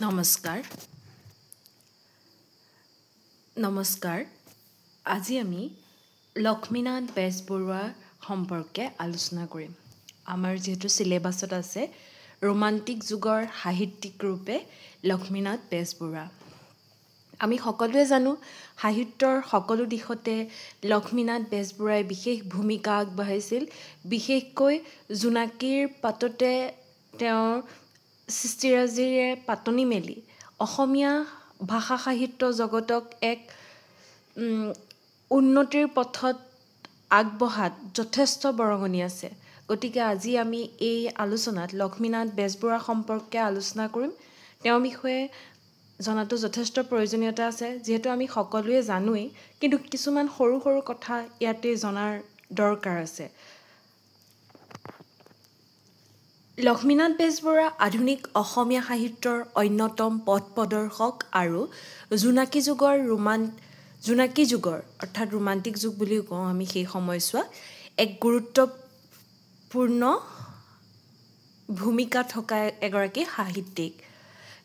নমস্কাৰ নমস্কাৰ আজি আমি লক্ষ্মীনাথ বেজবৰুৱা সম্পৰ্কে আলোচনা কৰিম আমাৰ যেহেতু সিলেবাছত আছে ৰোমান্টিক যুগৰ সাহিত্যিক ৰূপে লক্ষ্মীনাথ বেজবৰুৱা আমি সকলোৱে জানো সাহিত্যৰ সকলো দিশতে লক্ষ্মীনাথ বেজবৰুৱাই বিশেষ ভূমিকা আগবঢ়াইছিল বিশেষকৈ জোনাকীৰ পাততে তেওঁৰ সৃষ্টিৰাজিৰে পাতনি মেলি অসমীয়া ভাষা সাহিত্য জগতক এক উন্নতিৰ পথত আগবঢ়াত যথেষ্ট বৰঙণি আছে গতিকে আজি আমি এই আলোচনাত লক্ষ্মীনাথ বেজবৰুৱা সম্পৰ্কে আলোচনা কৰিম তেওঁৰ বিষয়ে জনাটো যথেষ্ট প্ৰয়োজনীয়তা আছে যেহেতু আমি সকলোৱে জানোই কিন্তু কিছুমান সৰু সৰু কথা ইয়াতে জনাৰ দৰকাৰ আছে লক্ষ্মীনাথ বেজবৰুৱা আধুনিক অসমীয়া সাহিত্যৰ অন্যতম পথ প্ৰদৰ্শক আৰু জোনাকী যুগৰ অৰ্থাৎ ৰোমান্টিক যুগ বুলিও কওঁ আমি সেই সময়ছোৱা এক গুৰুত্বপূৰ্ণ ভূমিকা থকা এগৰাকী সাহিত্যিক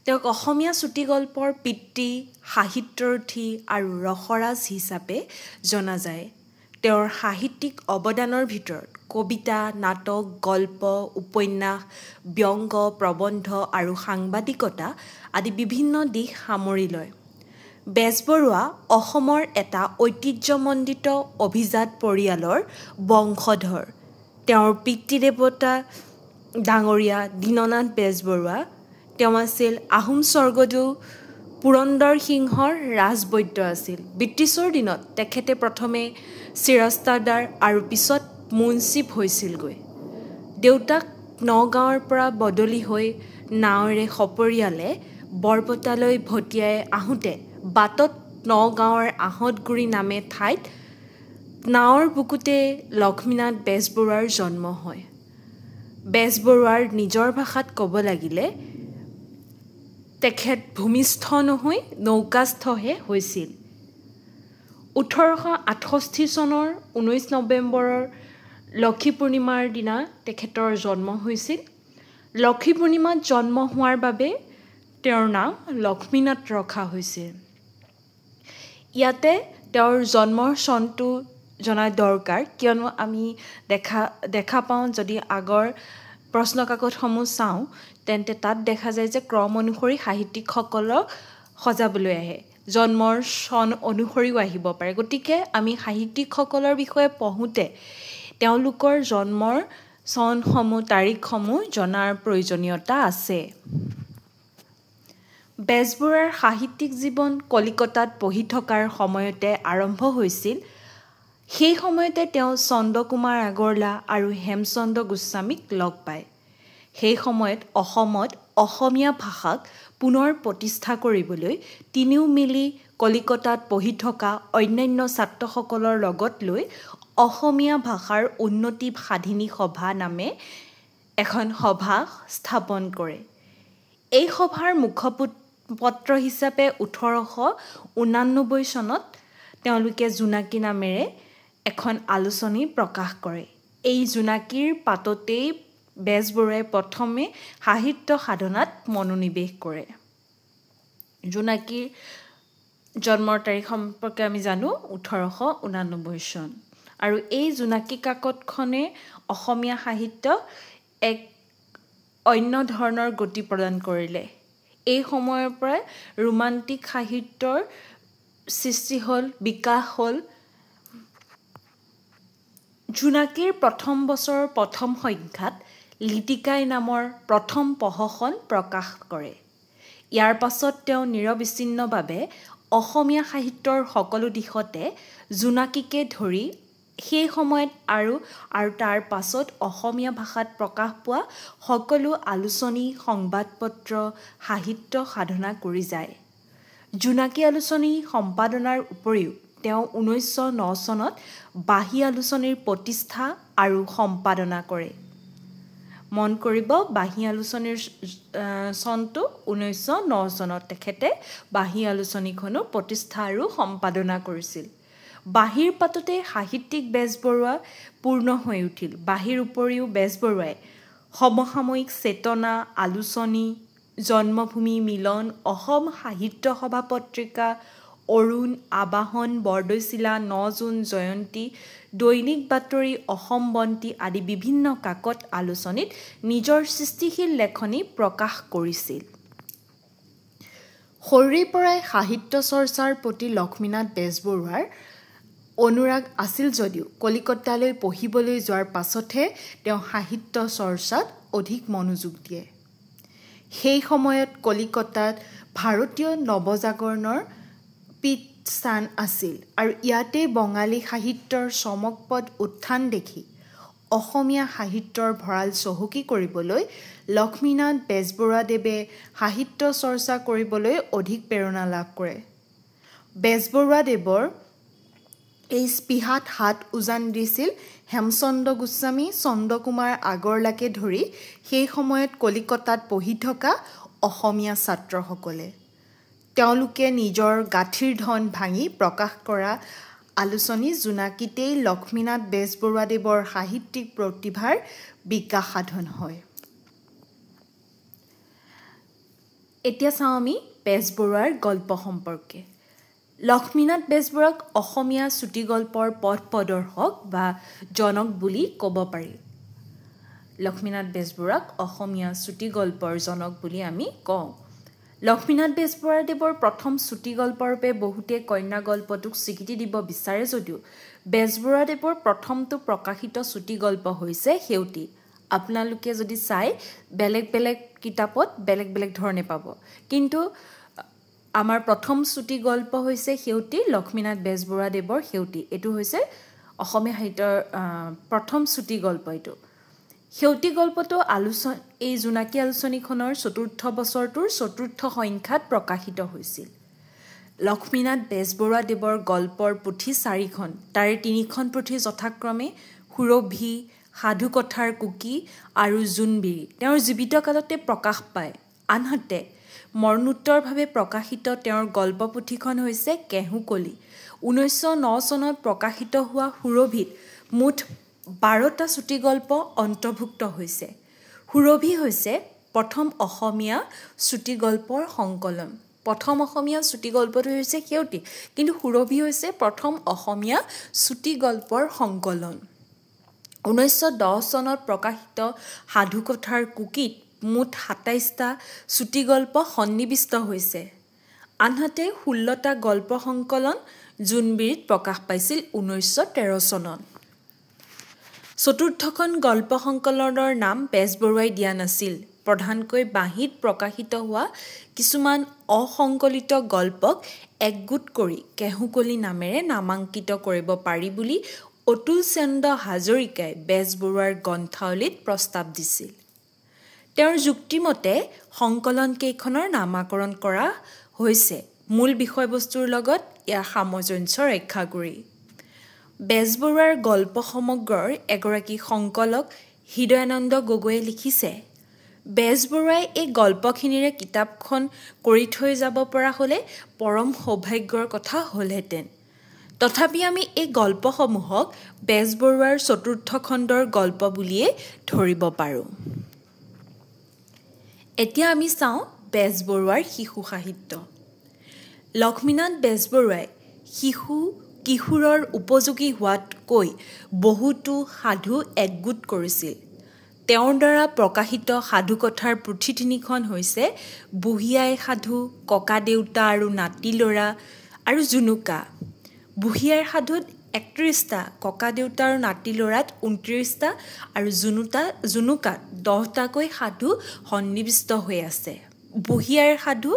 তেওঁক অসমীয়া চুটিগল্পৰ পিতৃ সাহিত্যৰথী আৰু ৰসৰাজ হিচাপে জনা যায় তেওঁৰ সাহিত্যিক অৱদানৰ ভিতৰত কবিতা নাটক গল্প উপন্যাস ব্যংগ প্ৰবন্ধ আৰু সাংবাদিকতা আদি বিভিন্ন দিশ সামৰি লয় বেজবৰুৱা অসমৰ এটা ঐতিহ্যমণ্ডিত অভিজাত পৰিয়ালৰ বংশধৰ তেওঁৰ পিতৃদেৱতা ডাঙৰীয়া দীননাথ বেজবৰুৱা তেওঁ আছিল আহোম স্বৰ্গদেউ পুৰন্দৰ সিংহৰ ৰাজবৈদ্য আছিল ব্ৰিটিছৰ দিনত তেখেতে প্ৰথমে চিৰাস্তাদাৰ আৰু পিছত মুন্সিপ হৈছিলগৈ দেউতাক নগাঁৱৰ পৰা বদলি হৈ নাৱেৰে সপৰিয়ালে বৰপেটালৈ ভটিয়াই আহোঁতে বাটত নগাঁৱৰ আহঁতগুৰি নামে ঠাইত নাৱৰ বুকুতে লক্ষ্মীনাথ বেজবৰুৱাৰ জন্ম হয় বেজবৰুৱাৰ নিজৰ ভাষাত ক'ব লাগিলে তেখেত ভূমিষ্ঠ নহৈ নৌকাস্থহে হৈছিল 1868 চনৰ 19 নৱেম্বৰৰ লক্ষী পূৰ্ণিমাৰ দিনা তেখেতৰ জন্ম হৈছিল লক্ষী পূৰ্ণিমাত জন্ম হোৱাৰ বাবে তেওঁৰ নাম লক্ষ্মীনাথ ৰখা হৈছিল ইয়াতে তেওঁৰ জন্মৰ চনটো জনা দৰকাৰ কিয়নো আমি দেখা পাওঁ যদি আগৰ প্ৰশ্ন কাকতসমূহ চাওঁ তেন্তে তাত দেখা যায় যে ক্ৰম অনুসৰি সাহিত্যিকসকলক সজাবলৈ আহে জন্মৰ চন অনুসৰিও আহিব পাৰে গতিকে আমি সাহিত্যিকসকলৰ বিষয়ে পঢ়োঁতে তেওঁলোকৰ জন্মৰ চনসমূহ তাৰিখসমূহ জনাৰ প্ৰয়োজনীয়তা আছে বেজবৰুৱাৰ সাহিত্যিক জীৱন কলিকতাত পঢ়ি থকাৰ সময়তে আৰম্ভ হৈছিল সেই সময়তে তেওঁ চন্দ্ৰকুমাৰ আগৰৱালা আৰু হেমচন্দ্ৰ গোস্বামীক লগ পায় সেই সময়ত অসমত অসমীয়া ভাষাক পুনৰ প্ৰতিষ্ঠা কৰিবলৈ তিনিও মিলি কলিকতাত পঢ়ি থকা অন্যান্য ছাত্ৰসকলৰ লগত লৈ অসমীয়া ভাষাৰ উন্নতি সাধিনী সভা নামে এখন সভা স্থাপন কৰে এই সভাৰ মুখপত্ৰ হিচাপে 1889 চনত তেওঁলোকে জোনাকী নামেৰে এখন আলোচনী প্ৰকাশ কৰে এই জোনাকীৰ পাততেই বেজবৰুৱাই প্ৰথমে সাহিত্য সাধনাত মনোনিৱেশ কৰে জোনাকীৰ জন্মৰ তাৰিখ সম্পৰ্কে আমি জানো 1889 চন আৰু এই জোনাকী কাকতখনে অসমীয়া সাহিত্য এক অন্য ধৰণৰ গতি প্ৰদান কৰিলে এই সময়ৰ পৰা ৰোমান্টিক সাহিত্যৰ সৃষ্টি হ'ল বিকাশ হ'ল জোনাকীৰ প্ৰথম বছৰৰ প্ৰথম সংখ্যাত লিটিকাই নামৰ প্ৰথম প্ৰহসন প্ৰকাশ কৰে ইয়াৰ পাছত তেওঁ নিৰবিচ্ছিন্নভাৱে অসমীয়া সাহিত্যৰ সকলো দিশতে জোনাকীকে ধৰি সেই সময়ত আৰু তাৰ পাছত অসমীয়া ভাষাত প্ৰকাশ পোৱা সকলো আলোচনী সংবাদপত্ৰ সাহিত্য সাধনা কৰি যায় জোনাকী আলোচনী সম্পাদনাৰ উপৰিও তেওঁ 1909 চনত বাঁহী আলোচনীৰ প্ৰতিষ্ঠা আৰু সম্পাদনা কৰে মন কৰিব বাঁহী আলোচনীৰ চনটো 1909 চনত তেখেতে বাঁহী আলোচনীখনো প্ৰতিষ্ঠা আৰু সম্পাদনা কৰিছিল বাঁহীৰ পাততে সাহিত্যিক বেজবৰুৱা পূৰ্ণ হৈ উঠিল বাঁহীৰ উপৰিও বেজবৰুৱাই সমসাময়িক চেতনা আলোচনী জন্মভূমি মিলন, অসম সাহিত্য সভা পত্ৰিকা, অৰুণ, আবাহন, বৰদৈচিলা, ৯ জুন, জয়ন্তী, দৈনিক বাতৰি, অসম বন্তি আদি বিভিন্ন কাকত আলোচনীত নিজৰ সৃষ্টিশীল লেখনি প্ৰকাশ কৰিছিল। সৰুৰে পৰাই সাহিত্য চৰ্চাৰ প্ৰতি লক্ষ্মীনাথ বেজবৰুৱাৰ অনুৰাগ আছিল যদিও কলিকতালৈ পঢ়িবলৈ যোৱাৰ পাছতহে তেওঁ সাহিত্য চৰ্চাত অধিক মনোযোগ দিয়ে। সেই সময়ত কলিকতাত ভাৰতীয় নৱজাগৰণৰ পীঠস্থান আছিল আৰু ইয়াতে বঙালী সাহিত্যৰ চমকপ্ৰদ উত্থান দেখি অসমীয়া সাহিত্যৰ ভঁৰাল চহকী কৰিবলৈ লক্ষ্মীনাথ বেজবৰুৱাদেৱে সাহিত্য চৰ্চা কৰিবলৈ অধিক প্ৰেৰণা লাভ কৰে। বেজবৰুৱাদেৱৰ এই স্পৃহাত হাত উজান দিছিল হেমচন্দ্ৰ গোস্বামী, চন্দ্ৰকুমাৰ আগৰৱালাকে ধৰি সেই সময়ত কলিকতাত পঢ়ি থকা অসমীয়া ছাত্ৰসকলে। তেওঁলোকে নিজৰ গাঁঠিৰ ধন ভাঙি প্ৰকাশ কৰা আলোচনী জোনাকীতেই লক্ষ্মীনাথ বেজবৰুৱাদেৱৰ সাহিত্যিক প্ৰতিভাৰ বিকাশ সাধন হয়। এতিয়া চাওঁ আমি বেজবৰুৱাৰ গল্প সম্পৰ্কে। লক্ষ্মীনাথ বেজবৰুৱাক অসমীয়া চুটিগল্পৰ পথ প্ৰদৰ্শক বা জনক বুলি ক'ব পাৰি। লক্ষ্মীনাথ বেজবৰুৱাক অসমীয়া চুটিগল্পৰ জনক বুলি আমি কওঁ। লক্ষ্মীনাথ বেজবৰুৱাদেৱৰ প্ৰথম চুটিগল্পৰূপে বহুতে কন্যা গল্পটোক স্বীকৃতি দিব বিচাৰে যদিও বেজবৰুৱাদেৱৰ প্ৰথমটো প্ৰকাশিত চুটিগল্প হৈছে সেউতী। আপোনালোকে যদি চাই বেলেগ বেলেগ কিতাপত বেলেগ বেলেগ ধৰণে পাব, কিন্তু আমাৰ প্ৰথম চুটিগল্প হৈছে সেউতী, লক্ষ্মীনাথ বেজবৰুৱাদেৱৰ সেউতী। এইটো হৈছে অসমীয়া সাহিত্যৰ প্ৰথম চুটিগল্প। এইটো সেউতী গল্পটো এই জোনাকী আলোচনীখনৰ ৪ৰ্থ বছৰটোৰ ৪ৰ্থ সংখ্যাত প্ৰকাশিত হৈছিল। লক্ষ্মীনাথ বেজবৰুৱাদেৱৰ গল্পৰ পুথি ৪খন, তাৰে 3খন পুথি যথাক্ৰমে সুৰভি, সাধুকথাৰ কুকি আৰু জোনবিৰি তেওঁৰ জীৱিত কালতে প্ৰকাশ পায়। আনহাতে মৰণোত্তৰভাৱে প্ৰকাশিত তেওঁৰ গল্পপুথিখন হৈছে কেহুকলি। ১৯০৯ চনত প্ৰকাশিত হোৱা সুৰভিত মুঠ ১২টা চুটিগল্প অন্তৰ্ভুক্ত হৈছে। সুৰভি হৈছে প্ৰথম অসমীয়া চুটিগল্পৰ সংকলন। প্ৰথম অসমীয়া চুটিগল্পটো হৈছে সেউতী, কিন্তু সুৰভি হৈছে প্ৰথম অসমীয়া চুটিগল্পৰ সংকলন। ১৯১০ চনত প্ৰকাশিত সাধুকথাৰ কুকিত মুঠ ২৭টা চুটিগল্প সন্নিৱিষ্ট হৈছে। আনহাতে ১৬টা গল্প সংকলন জোনবিৰিত প্ৰকাশ পাইছিল ১৯১৩ চনত। চতুৰ্থখন গল্প সংকলনৰ নাম বেজবৰুৱাই দিয়া নাছিল। প্ৰধানকৈ বাঁহীত প্ৰকাশিত হোৱা কিছুমান অসংকলিত গল্পক একগোট কৰি কেহুকলি নামেৰে নামাংকিত কৰিব পাৰি বুলি অতুল চন্দ্ৰ হাজৰিকাই বেজবৰুৱাৰ গ্ৰন্থাৱলীত প্ৰস্তাৱ দিছিল। তেওঁৰ যুক্তিমতে সংকলনকেইখনৰ নামাকৰণ কৰা হৈছে মূল বিষয়বস্তুৰ লগত ইয়াৰ সামঞ্জস্য ৰক্ষা কৰি। বেজবৰুৱাৰ গল্প সমগ্ৰৰ এগৰাকী সংকলক হৃদয়ানন্দ গগৈয়ে লিখিছে, বেজবৰুৱাই এই গল্পখিনিৰে কিতাপখন কৰি থৈ যাব পৰা হ'লে পৰম সৌভাগ্যৰ কথা হ'লহেঁতেন। তথাপি আমি এই গল্পসমূহক বেজবৰুৱাৰ ৪ৰ্থ খণ্ডৰ গল্প বুলিয়েই ধৰিব পাৰোঁ। এতিয়া আমি চাওঁ বেজবৰুৱাৰ শিশু সাহিত্য। লক্ষ্মীনাথ বেজবৰুৱাই শিশু কিশোৰৰ উপযোগী হোৱাতকৈ বহুতো সাধু একগোট কৰিছিল। তেওঁৰ দ্বাৰা প্ৰকাশিত সাধুকথাৰ পুথি 3খন হৈছে বুঢ়ী আই সাধু, ককা দেউতা আৰু নাতি ল'ৰা আৰু জুনুকা। বুঢ়ী আইৰ সাধুত ৩১টা, ককা দেউতা আৰু নাতি ল'ৰাত ২৯টা আৰু জুনুকাত 10টাকৈ সাধু সন্নিৱিষ্ট হৈ আছে। বুঢ়ী আইৰ সাধু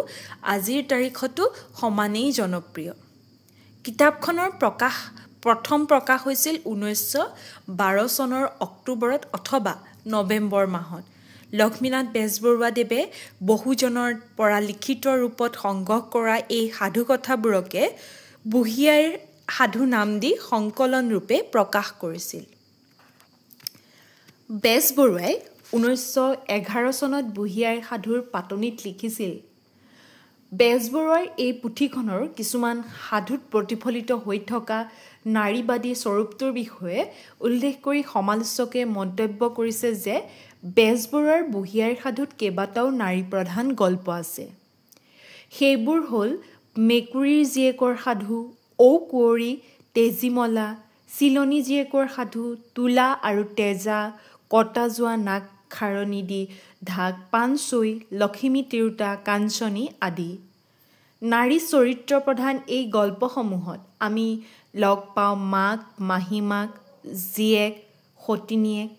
আজিৰ তাৰিখতো সমানেই জনপ্ৰিয়। কিতাপখনৰ প্ৰথম প্ৰকাশ হৈছিল ১৯১২ চনৰ অক্টোবৰত অথবা নৱেম্বৰ মাহত। লক্ষ্মীনাথ বেজবৰুৱাদেৱে বহুজনৰ পৰা লিখিত ৰূপত সংগ্ৰহ কৰা এই সাধুকথাবোৰকে বুঢ়ী আইৰ সাধু নাম দি সংকলন ৰূপে প্ৰকাশ কৰিছিল। বেজবৰুৱাই ১৯১১ চনত বুঢ়ী আইৰ সাধুৰ পাতনিত লিখিছিল, বেজবৰুৱাৰ এই পুথিখনৰ কিছুমান সাধুত প্ৰতিফলিত হৈ থকা নাৰীবাদী স্বৰূপটোৰ বিষয়ে উল্লেখ কৰি সমালোচকে মন্তব্য কৰিছে যে বেজবৰুৱাৰ বুঢ়ীআইৰ সাধুত কেইবাটাও নাৰী প্ৰধান গল্প আছে। সেইবোৰ হ'ল মেকুৰীৰ জীয়েকৰ সাধু, ঔ কুঁৱৰী, তেজীমলা, চিলনী জীয়েকৰ সাধু, তোলা আৰু তেজা, কটা যোৱা নাক খাৰণী দি ঢাক, পাণচৈ, লখিমী তিৰোতা, কাঞ্চনী আদি। নাৰী চৰিত্ৰ প্ৰধান এই গল্পসমূহত আমি লগ পাওঁ মাক, মাহীমাক, জীয়েক, সতিনীয়েক,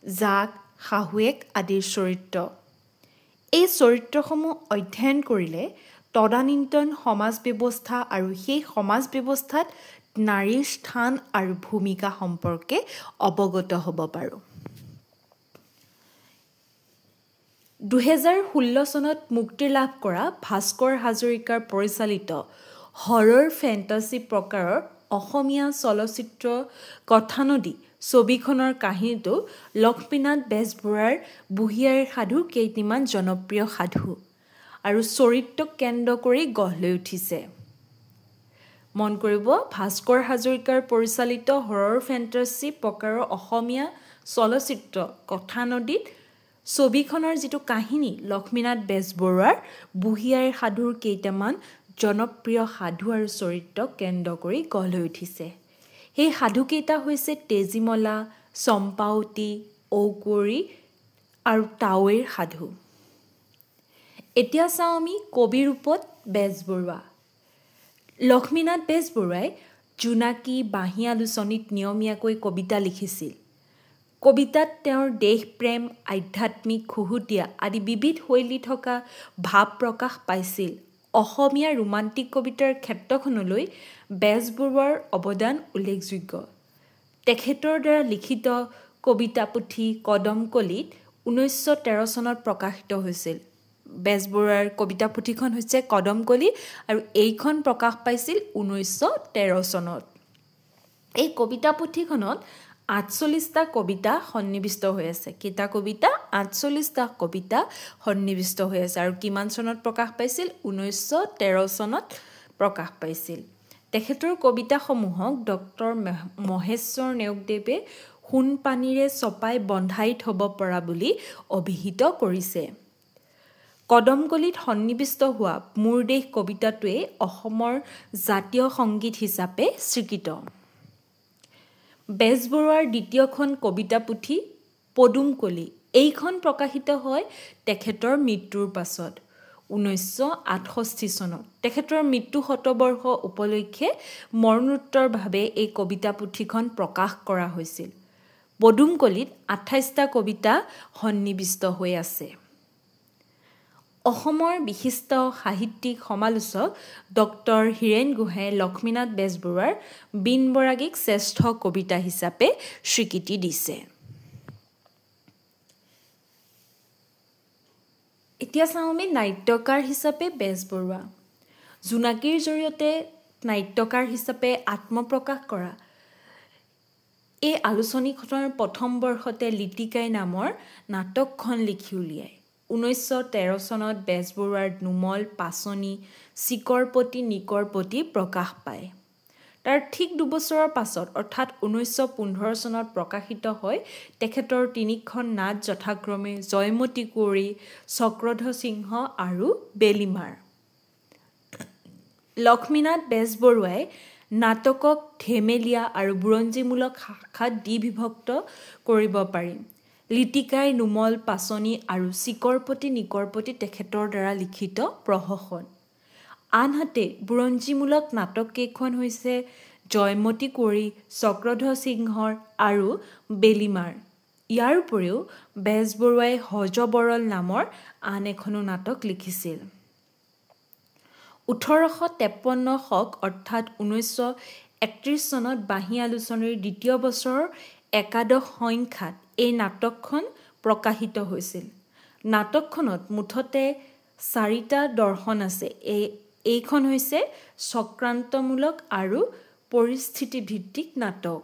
জাক, শাহুৱেক আদিৰ চৰিত্ৰ। এই চৰিত্ৰসমূহ অধ্যয়ন কৰিলে তদানীন্তন সমাজ ব্যৱস্থা আৰু সেই সমাজ ব্যৱস্থাত নাৰীৰ স্থান আৰু ভূমিকা সম্পৰ্কে অৱগত হ'ব পাৰোঁ। 2016 চনত মুক্তি লাভ কৰা ভাস্কৰ হাজৰিকাৰ পৰিচালিত হৰৰ ফেণ্টাছী প্ৰকাৰৰ অসমীয়া চলচ্চিত্ৰ কথানদী ছবিখনৰ কাহিনীটো লক্ষ্মীনাথ বেজবৰুৱাৰ বুঢ়ীআইৰ সাধু কেইটিমান জনপ্ৰিয় সাধু আৰু চৰিত্ৰক কেন্দ্ৰ কৰি গঢ় লৈ উঠিছে। মন কৰিব, ভাস্কৰ হাজৰিকাৰ পৰিচালিত হৰৰ ফেণ্টাছী প্ৰকাৰৰ অসমীয়া চলচ্চিত্ৰ কথানদীত ছবিখনৰ যিটো কাহিনী লক্ষ্মীনাথ বেজবৰুৱাৰ বুঢ়ীআইৰ সাধুৰ কেইটামান জনপ্ৰিয় সাধু আৰু চৰিত্ৰক কেন্দ্ৰ কৰি গঢ় লৈ উঠিছে। সেই সাধুকেইটা হৈছে তেজীমলা, চম্পাৱতী, ঔ কুঁৱৰী আৰু তাৱৈৰ সাধু। এতিয়া চাওঁ আমি কবি ৰূপত বেজবৰুৱা। লক্ষ্মীনাথ বেজবৰুৱাই জোনাকী, বাঁহী আলোচনীত নিয়মীয়াকৈ কবিতা লিখিছিল। কবিতাত তেওঁৰ দেশপ্ৰেম, আধ্যাত্মিক, খুহুতীয়া আদি বিবিধ শৈলী থকা ভাৱ প্ৰকাশ পাইছিল। অসমীয়া ৰোমান্টিক কবিতাৰ ক্ষেত্ৰখনলৈ বেজবৰুৱাৰ অৱদান উল্লেখযোগ্য। তেখেতৰ দ্বাৰা লিখিত কবিতা পুথি কদমকলিত 1913 চনত প্ৰকাশিত হৈছিল। বেজবৰুৱাৰ কবিতা পুথিখন হৈছে কদমকলি আৰু এইখন প্ৰকাশ পাইছিল 1913 চনত। এই কবিতা পুথিখনত 48টা কবিতা সন্নিৱিষ্ট হৈ আছে। কেইটা কবিতা? 48টা কবিতা সন্নিৱিষ্ট হৈ আছে। আৰু কিমান চনত প্ৰকাশ পাইছিল? 1913 চনত প্ৰকাশ পাইছিল। তেখেতৰ কবিতাসমূহক ডক্টৰ মহেশ্বৰ নেওগদেৱে সোণপানীৰে চপাই বন্ধাই থ'ব পৰা বুলি অভিহিত কৰিছে। কদমকলিত সন্নিৱিষ্ট হোৱা মোৰ দেশ কবিতাটোৱে অসমৰ জাতীয় সংগীত হিচাপে স্বীকৃত। বেজবৰুৱাৰ দ্বিতীয়খন কবিতা পুথি পদুমকলি, এইখন প্ৰকাশিত হয় তেখেতৰ মৃত্যুৰ পাছত 1968 চনত। তেখেতৰ মৃত্যু শতবৰ্ষ উপলক্ষে মৰণোত্তৰভাৱে এই কবিতা পুথিখন প্ৰকাশ কৰা হৈছিল। পদুমকলিত 28টা কবিতা সন্নিৱিষ্ট হৈ আছে। অসমৰ বিশিষ্ট সাহিত্যিক সমালোচক ডক্টৰ হীৰেণ গোহাঁয়ে লক্ষ্মীনাথ বেজবৰুৱাৰ বীণ বৰাগীক শ্ৰেষ্ঠ কবিতা হিচাপে স্বীকৃতি দিছে। এতিয়া চাওঁ আমি নাট্যকাৰ হিচাপে বেজবৰুৱা। জোনাকীৰ জৰিয়তে নাট্যকাৰ হিচাপে আত্মপ্ৰকাশ কৰা এই আলোচনীখনৰ প্ৰথম বৰ্ষতে লিটিকাই নামৰ নাটকখন লিখি উলিয়ায়। 1913 চনত বেজবৰুৱাৰ নোমল পাচনি চিকৰপতি নিকৰপতি প্ৰকাশ পায়। তাৰ ঠিক দুবছৰৰ পাছত অৰ্থাৎ 1915 চনত প্ৰকাশিত হয় তেখেতৰ তিনিখন নাট যথাক্ৰমে জয়মতী কুঁৱৰী, চক্ৰধ্বজ সিংহ আৰু বেলিমাৰ। লক্ষ্মীনাথ বেজবৰুৱাই নাটকক ধেমেলীয়া আৰু বুৰঞ্জীমূলক শাখাত দ্বিবিভক্ত কৰিব পাৰি। লিটিকাই, নোমল পাচনি আৰু চিকৰপতি নিকৰপতি তেখেতৰ দ্বাৰা লিখিত প্ৰহসন। আনহাতে বুৰঞ্জীমূলক নাটককেইখন হৈছে জয়মতী কুঁৱৰী, চক্ৰধ্বজ সিংহৰ আৰু বেলিমাৰ। ইয়াৰ উপৰিও বেজবৰুৱাই হযবৰল নামৰ আন এখনো নাটক লিখিছিল। 1853 শক অৰ্থাৎ 1931 চনত বাঁহী আলোচনীৰ দ্বিতীয় বছৰৰ একাদশ সংখ্যাত এই নাটকখন প্ৰকাশিত হৈছিল। নাটকখনত মুঠতে 4টা দৰ্শন আছে। এইখন হৈছে চক্ৰান্তমূলক আৰু পৰিস্থিতিভিত্তিক নাটক।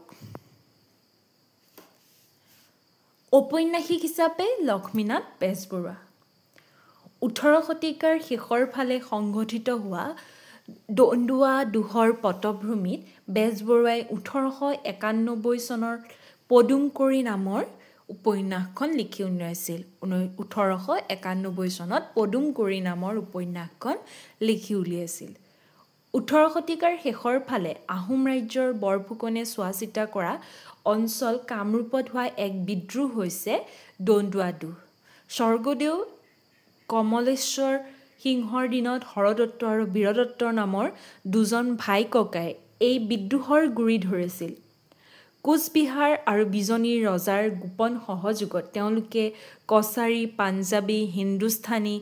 ঔপন্যাসিক হিচাপে লক্ষ্মীনাথ বেজবৰুৱা। 18 শতিকাৰ শেষৰ ফালে সংঘটিত হোৱা দন্দুৱা দুহৰ পটভূমিত বেজবৰুৱাই 1891 চনৰ পদুমকৰি নামৰ উপন্যাসখন লিখি উলিয়াইছিল। 1891 চনত পদুমকৰি নামৰ উপন্যাসখন লিখি উলিয়াইছিল। 18 শতিকাৰ শেষৰ ফালে আহোম ৰাজ্যৰ বৰফুকনে চোৱা চিতা কৰা অঞ্চল কামৰূপত হোৱা এক বিদ্ৰোহ হৈছে দন্দুৱা দুহ। স্বৰ্গদেউ কমলেশ্বৰ সিংহৰ দিনত হৰদত্ত আৰু বীৰদত্ত নামৰ দুজন ভাই ককাই এই বিদ্ৰোহৰ গুৰি ধৰিছিল। কোচবিহাৰ আৰু বিজনীৰ ৰজাৰ গোপন সহযোগত তেওঁলোকে কছাৰী, পাঞ্জাবী, হিন্দুস্থানী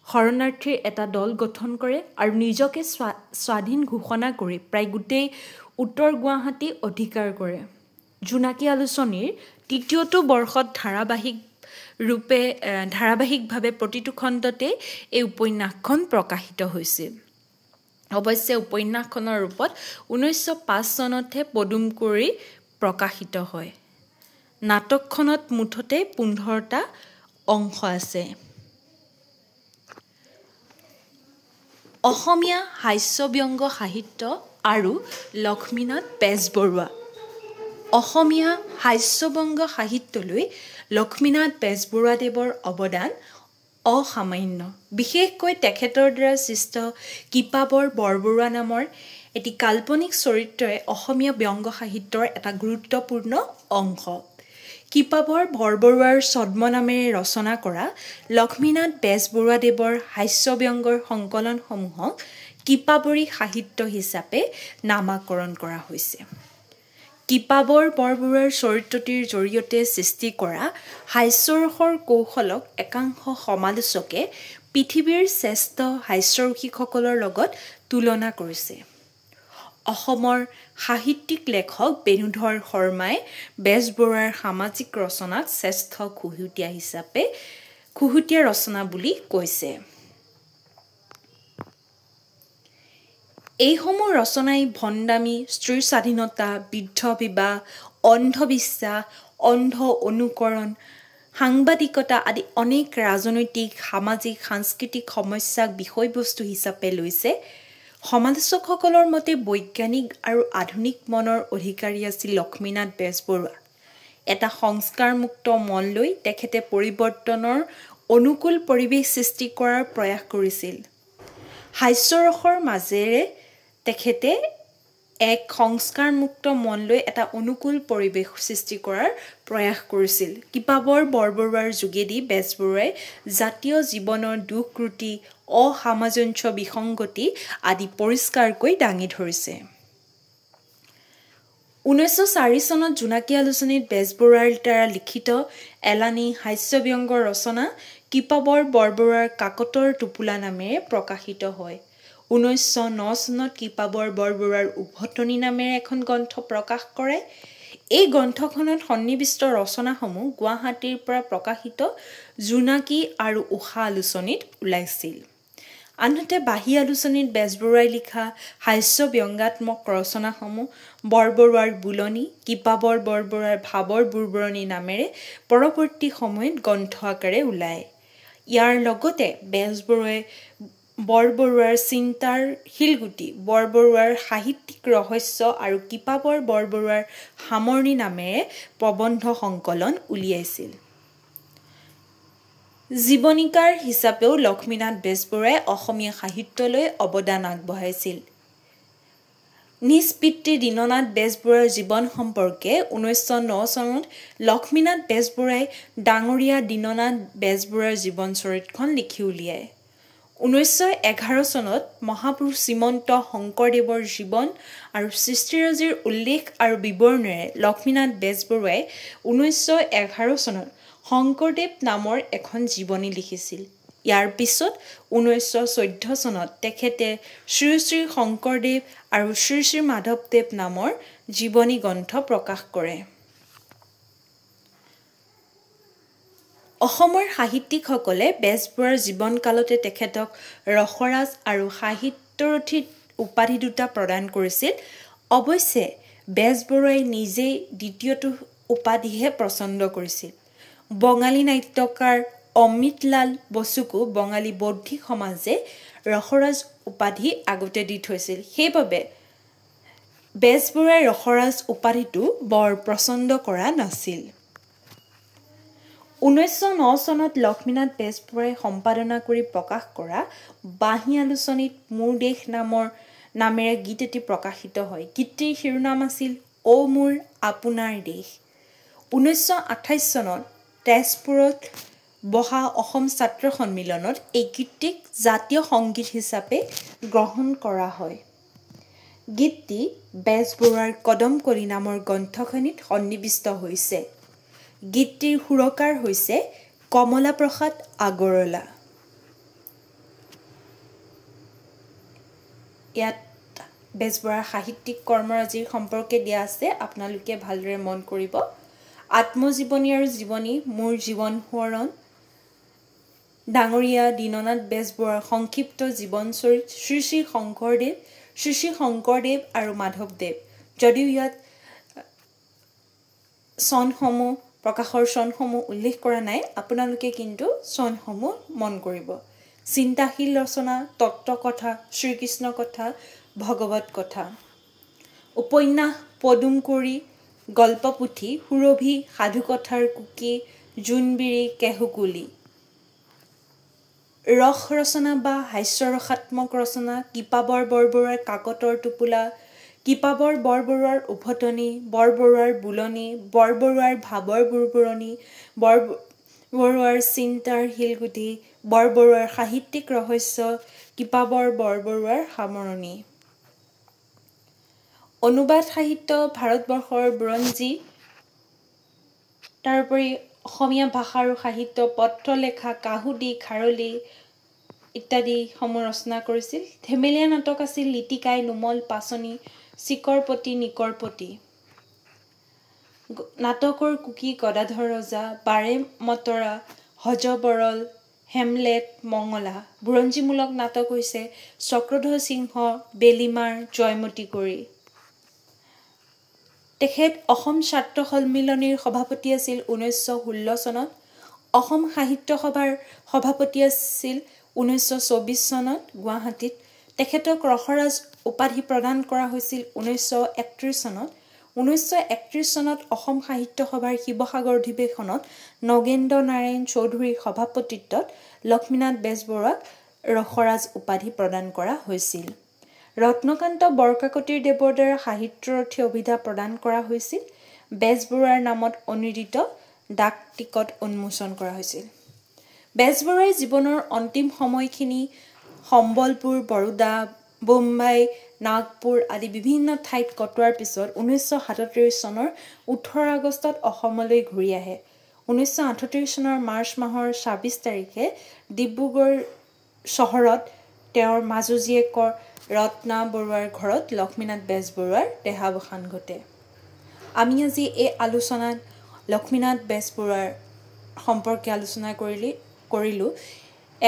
শৰণাৰ্থীৰ এটা দল গঠন কৰে আৰু নিজকে স্বাধীন ঘোষণা কৰি প্ৰায় গোটেই উত্তৰ গুৱাহাটী অধিকাৰ কৰে। জোনাকী আলোচনীৰ তৃতীয়টো বৰ্ষত ধাৰাবাহিকভাৱে প্ৰতিটো খণ্ডতে এই উপন্যাসখন প্ৰকাশিত হৈছিল। অৱশ্যে উপন্যাসখনৰ ৰূপত 1905 চনতহে পদুমকৰি প্ৰকাশিত হয়। নাটকখনত মুঠতে 15টা অংশ আছে। অসমীয়া হাস্যব্যংগ সাহিত্য আৰু লক্ষ্মীনাথ বেজবৰুৱা। অসমীয়া হাস্যব্যংগ সাহিত্যলৈ লক্ষ্মীনাথ বেজবৰুৱাদেৱৰ অৱদান অসামান্য। বিশেষকৈ তেখেতৰ দ্বাৰা সৃষ্ট কিপাবৰ বৰবৰুৱা নামৰ এটি কাল্পনিক চৰিত্ৰই অসমীয়া ব্যংগ সাহিত্যৰ এটা গুৰুত্বপূৰ্ণ অংশ। কিপাবৰ বৰবৰুৱাৰ ছদ্ম নামেৰে ৰচনা কৰা লক্ষ্মীনাথ বেজবৰুৱাদেৱৰ হাস্যব্যংগৰ সংকলনসমূহক কিপাবৰী সাহিত্য হিচাপে নামাকৰণ কৰা হৈছে। কিপাবৰ বৰবৰুৱাৰ চৰিত্ৰটিৰ জৰিয়তে সৃষ্টি কৰা হাস্যৰসৰ কৌশলক একাংশ সমালোচকে পৃথিৱীৰ শ্ৰেষ্ঠ হাস্যৰসিকসকলৰ লগত তুলনা কৰিছে। অসমৰ সাহিত্যিক লেখক বেণুধৰ শৰ্মাই বেজবৰুৱাৰ সামাজিক ৰচনাক শ্ৰেষ্ঠ খুহুতীয়া ৰচনা বুলি কৈছে। এইসমূহ ৰচনাই ভণ্ডামী, স্ত্ৰীৰ স্বাধীনতা, বৃদ্ধ বিবাহ, অন্ধবিশ্বাস, অন্ধ অনুকৰণ, সাংবাদিকতা আদি অনেক ৰাজনৈতিক, সামাজিক, সাংস্কৃতিক সমস্যাক বিষয়বস্তু হিচাপে লৈছে। সমালোচকসকলৰ মতে বৈজ্ঞানিক আৰু আধুনিক মনৰ অধিকাৰী আছিল লক্ষ্মীনাথ বেজবৰুৱা। এটা সংস্কাৰমুক্ত মন লৈ তেখেতে পৰিৱৰ্তনৰ অনুকূল পৰিৱেশ সৃষ্টি কৰাৰ প্ৰয়াস কৰিছিল। হাস্যৰসৰ মাজেৰে তেখেতে এক সংস্কাৰমুক্ত মন লৈ এটা অনুকূল পৰিৱেশ সৃষ্টি কৰাৰ প্ৰয়াস কৰিছিল। কিপাবৰ বৰবৰুৱাৰ যোগেদি বেজবৰুৱাই জাতীয় জীৱনৰ দুখ ক্ৰুটি, অসামঞ্জস্য, বিসংগতি আদি পৰিষ্কাৰকৈ দাঙি ধৰিছে। 1904 চনত জোনাকী আলোচনীত বেজবৰুৱাৰ দ্বাৰা লিখিত এলানি হাস্যব্যংগ ৰচনা কিপাবৰ বৰবৰুৱাৰ কাকতৰ টোপোলা নামেৰে প্ৰকাশিত হয়। 1909 চনত কিপাবৰ বৰবৰুৱাৰ উভতনি নামেৰে এখন গ্ৰন্থ প্ৰকাশ কৰে। এই গ্ৰন্থখনত সন্নিৱিষ্ট ৰচনাসমূহ গুৱাহাটীৰ পৰা প্ৰকাশিত জোনাকী আৰু উষা আলোচনীত ওলাইছিল। আনহাতে বাঁহী আলোচনীত বেজবৰুৱাই লিখা হাস্যব্যংগাত্মক ৰচনাসমূহ বৰবৰুৱাৰ বুলনি, কিপাবৰ বৰবৰুৱাৰ ভাৱৰ বুৰবৰণী নামেৰে পৰৱৰ্তী সময়ত গ্ৰন্থ আকাৰে ওলায়। ইয়াৰ লগতে বেজবৰুৱাই বৰবৰুৱাৰ চিন্তাৰ শিলগুটি, বৰবৰুৱাৰ সাহিত্যিক ৰহস্য আৰু কিপাবৰ বৰবৰুৱাৰ সামৰণি নামেৰে প্ৰবন্ধ সংকলন উলিয়াইছিল। জীৱনীকাৰ হিচাপেও লক্ষ্মীনাথ বেজবৰুৱাই অসমীয়া সাহিত্যলৈ অৱদান আগবঢ়াইছিল। নিজ পিতৃ দীননাথ বেজবৰুৱাৰ জীৱন সম্পৰ্কে 1909 চনত লক্ষ্মীনাথ বেজবৰুৱাই ডাঙৰীয়া দীননাথ বেজবৰুৱাৰ জীৱন চৰিতখন লিখি উলিয়ায়। 1911 চনত মহাপুৰুষ শ্ৰীমন্ত শংকৰদেৱৰ জীৱন আৰু সৃষ্টিৰাজিৰ উল্লেখ আৰু বিৱৰণেৰে লক্ষ্মীনাথ বেজবৰুৱাই 1911 চনত শংকৰদেৱ নামৰ এখন জীৱনী লিখিছিল। ইয়াৰ পিছত 1914 চনত তেখেতে শ্ৰী শ্ৰী শংকৰদেৱ আৰু শ্ৰী শ্ৰী মাধৱদেৱ নামৰ জীৱনী গ্ৰন্থ প্ৰকাশ কৰে। অসমৰ সাহিত্যিকসকলে বেজবৰুৱাৰ জীৱনকালতে তেখেতক ৰসৰাজ আৰু সাহিত্যৰথী উপাধি দুটা প্ৰদান কৰিছিল। অৱশ্যে বেজবৰুৱাই নিজেই দ্বিতীয়টো উপাধিহে পচন্দ কৰিছিল। বঙালী নাট্যকাৰ অমিতলাল বসুকো বঙালী বৌদ্ধিক সমাজে ৰসৰাজ উপাধি আগতে দি থৈছিল। সেইবাবে বেজবৰুৱাই ৰসৰাজ উপাধিটো বৰ পছন্দ কৰা নাছিল। 1909 চনত লক্ষ্মীনাথ বেজবৰুৱাই সম্পাদনা কৰি প্ৰকাশ কৰা বাঁহী আলোচনীত মোৰ দেশ নামেৰে গীত এটি প্ৰকাশিত হয়। গীতটিৰ শিৰোনাম আছিল অ মোৰ আপোনাৰ দেশ। 1928 চনত তেজপুৰত বহা অসম ছাত্ৰ সন্মিলনত এই গীতটিক জাতীয় সংগীত হিচাপে গ্ৰহণ কৰা হয়। গীতটি বেজবৰুৱাৰ কদমকলি নামৰ গ্ৰন্থখনিত সন্নিৱিষ্ট হৈছে। গীতটিৰ সুৰকাৰ হৈছে কমলা প্ৰসাদ আগৰৱালা। ইয়াত বেজবৰুৱাৰ সাহিত্যিক কৰ্মৰাজিৰ সম্পৰ্কে দিয়া আছে, আপোনালোকে ভালদৰে মন কৰিব। আত্মজীৱনী আৰু জীৱনী মোৰ জীৱন সোঁৱৰণ, ডাঙৰীয়া দীননাথ বেজবৰুৱাৰ সংক্ষিপ্ত জীৱনচৰিত, শ্ৰী শ্ৰী শংকৰদেৱ আৰু মাধৱদেৱ। যদিও ইয়াত চনসমূহ প্ৰকাশৰ চনসমূহ উল্লেখ কৰা নাই, আপোনালোকে কিন্তু চনসমূহ মন কৰিব। চিন্তাশীল ৰচনা, তত্ত্বকথা, শ্ৰীকৃষ্ণ কথা, ভগৱত কথা, উপন্যাস পদুম কুঁৱৰী, গল্পপুথি, সুৰভি, সাধুকথাৰ কুকি, জোনবিৰি, কেহুকুলি, ৰস ৰচনা বা হাস্যৰসাত্মক ৰচনা, কৃপাবৰ বৰবৰুৱাৰ কাকতৰ টোপোলা, কৃপাবৰ বৰবৰুৱাৰ উভতনি, বৰবৰুৱাৰ বুলনি, বৰবৰুৱাৰ ভাৱৰ বুৰবুৰণি, বৰবৰুৱাৰ চিন্তাৰ শিলগুটি, বৰবৰুৱাৰ সাহিত্যিক ৰহস্য, কৃপাবৰ বৰবৰুৱাৰ সামৰণি। অনুবাদ সাহিত্য ভাৰতবৰ্ষৰ বুৰঞ্জী, তাৰোপৰি অসমীয়া ভাষা আৰু সাহিত্য, পত্ৰলেখা, কাহুদি, খাৰলি ইত্যাদিসমূহ ৰচনা কৰিছিল। ধেমেলীয়া নাটক আছিল লিটিকাই, নুমল, পাচনি, চিকৰপতি, নিকৰপতি। নাটকৰ কুকি গদাধৰ ৰজা, বাৰেমতৰা, হযবৰল, হেমলেট, মঙলা। বুৰঞ্জীমূলক নাটক হৈছে চক্ৰধ্বজ সিংহ, বেলিমাৰ, জয়মতী কুঁৱৰী। তেখেত অসম ছাত্ৰ সন্মিলনীৰ সভাপতি আছিল 1916 চনত, অসম সাহিত্য সভাৰ সভাপতি আছিল 1924 চনত গুৱাহাটীত। তেখেতক ৰসৰাজ উপাধি প্ৰদান কৰা হৈছিল 1931 চনত। 1931 চনত অসম সাহিত্য সভাৰ শিৱসাগৰ অধিৱেশনত নগেন্দ্ৰ নাৰায়ণ চৌধুৰীৰ সভাপতিত্বত লক্ষ্মীনাথ বেজবৰুৱাক ৰসৰাজ উপাধি প্ৰদান কৰা হৈছিল। ৰত্নকান্ত বৰকাকতিৰ দেৱৰ দ্বাৰা সাহিত্যৰথী অভিধা প্ৰদান কৰা হৈছিল। বেজবৰুৱাৰ নামত অনুদিত ডাক টিকট উন্মোচন কৰা হৈছিল। বেজবৰুৱাই জীৱনৰ অন্তিম সময়খিনি সম্বলপুৰ, বৰোদা, বোম্বাই, নাগপুৰ আদি বিভিন্ন ঠাইত কটোৱাৰ পিছত 1937 চনৰ 18 আগষ্টত অসমলৈ ঘূৰি আহে। 1938 চনৰ মাৰ্চ মাহৰ 26 তাৰিখে ডিব্ৰুগড় চহৰত তেওঁৰ মাজু জীয়েক ৰত্না বৰুৱাৰ ঘৰত লক্ষ্মীনাথ বেজবৰুৱাৰ দেহাৱসান ঘটে। আমি আজি এই আলোচনাত লক্ষ্মীনাথ বেজবৰুৱাৰ সম্পৰ্কে আলোচনা কৰিলোঁ।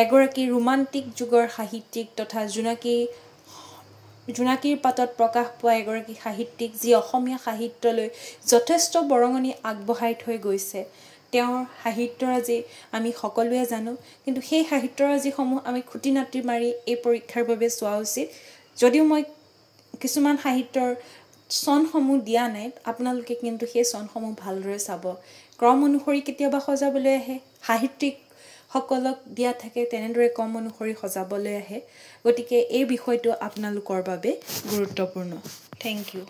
এগৰাকী ৰোমান্টিক যুগৰ সাহিত্যিক তথা জোনাকীৰ পাতত প্ৰকাশ পোৱা এগৰাকী সাহিত্যিক, যি অসমীয়া সাহিত্যলৈ যথেষ্ট বৰঙণি আগবঢ়াই থৈ গৈছে। তেওঁৰ সাহিত্যৰাজি আমি সকলোৱে জানো, কিন্তু সেই সাহিত্যৰাজিসমূহ আমি খুটি নাতি মাৰি এই পৰীক্ষাৰ বাবে চোৱা উচিত। যদিও মই কিছুমান সাহিত্যৰ চনসমূহ দিয়া নাই, আপোনালোকে কিন্তু সেই চনসমূহ ভালদৰে চাব। ক্ৰম অনুসৰি কেতিয়াবা সজাবলৈ আহে, সাহিত্যিকসকলক দিয়া থাকে তেনেদৰে ক্ৰম অনুসৰি সজাবলৈ আহে। গতিকে এই বিষয়টো আপোনালোকৰ বাবে গুৰুত্বপূৰ্ণ। Thank U.